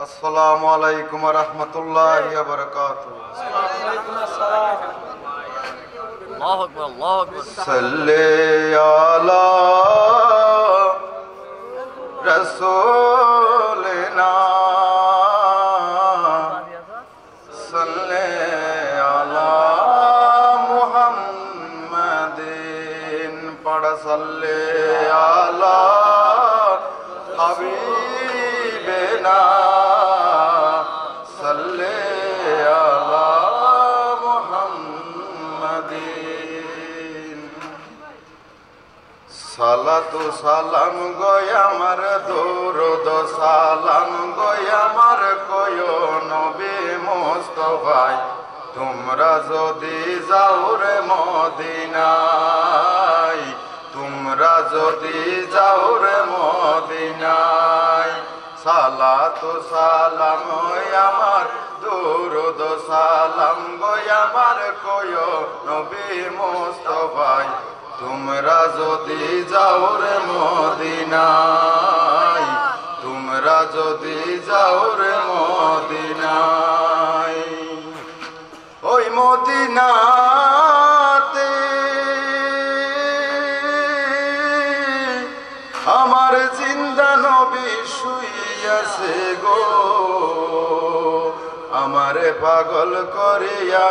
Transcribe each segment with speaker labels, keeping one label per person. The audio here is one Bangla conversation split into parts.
Speaker 1: আসসালামু আলাইকুম ওয়া রাহমাতুল্লাহি ওয়া বারাকাতুহু।
Speaker 2: আল্লাহু আকবার, আল্লাহু আকবার।
Speaker 1: সাল্লি আলা রাসূলিনা সাল্লি আলা মুহাম্মাদিন। পড়া সাল্লি আলা হাবিবিনা সাল্লি আলা মুহাম্মাদিন। সালাতু সালাম গয় আমার দরুদ সালাম গয় আমার কয় নবী মুস্তাফায়, তোমরা যদি যাও রে মদিনায়, তোমরা যদি যাও রে মদিনায়। সালাতু সালাম গয় আমার দরুদ সালাম গয় আমার কয় নবী মুস্তাফায়, তোমরা যদি যাও রে মদিনায়, তোমরা যদি যাও রে মদিনায়। ওই মদিনাতে আমার জিন্দা নবী শুইয়াছে গো, আমারে পাগল করিয়া,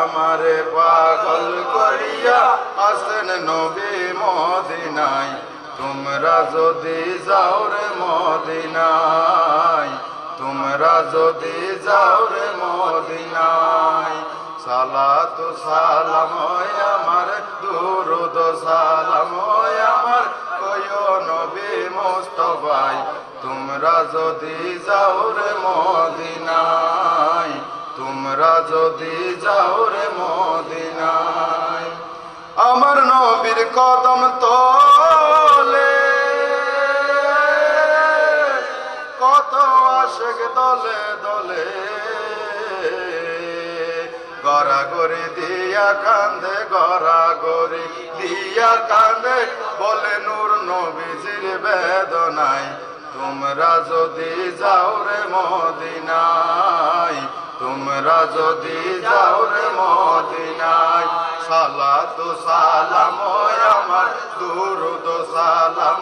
Speaker 1: আমারে পাগল করিয়া আসেন নবী মদিনায়। তোমরা যদি যাও রে মদিনায়, তোমরা যদি যাও রে মদিনায়। সালাতু সালাম আমার দুরুদ সালাম আমার কয় নবী মুস্তাফায়, তোমরা যদি যাও রে মদিনায়, তোমরা যদি যাও রে মদিনায়। আমার নবীর কদম তলে কত আশিক দলে দলে, গড়াগড়ি দিয়া কান্দে, গড়াগড়ি দিয়া কান্দে, বলে নূর নবীজির বেদনায়। তোমরা যদি যাও রে মদিনায়, তোমরা যদি যাও রে মদিনায়। সালাতু সালাম আমার দুরুদ সালাম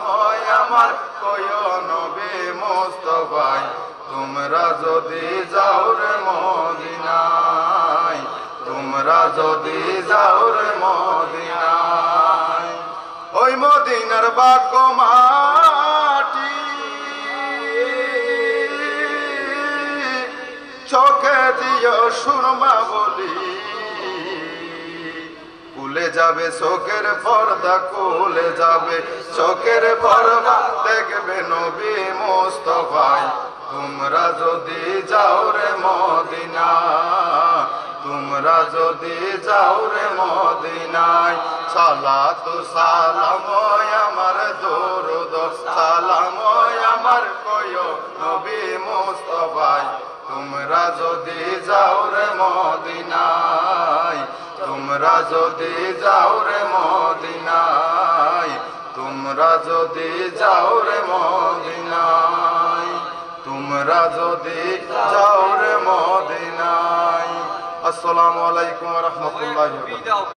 Speaker 1: আমার কয় নবী মুস্তাফায়, তোমরা যদি যাও রে মদিনায়, তোমরা যদি যাও রে মদিনায়। ওই মদিনার বাগ মাটি চোখে দিও সুরমা বলি, খুলে যাবে চোখের পর্দা, খুলে যাবে চোখের পর্দা, দেখবে নবী মুস্তাফায়। তোমরা যদি যাও রে মদিনা, তোমরা যদি যাও রে মদিনায়। সালাতু সালাম আমার দরুদ সালাম আমার কয় নবী মুস্তাফায়, তোমরা যদি যাও রে মদিনায়, তোমরা যদি যাও রে মদিনায়, তোমরা যদি যাও রে মদিনায়, তোমরা যদি যাও রে মদিনায়। আসসালামু আলাইকুম ওয়া রাহমাতুল্লাহি ওয়া বারাকাতুহু।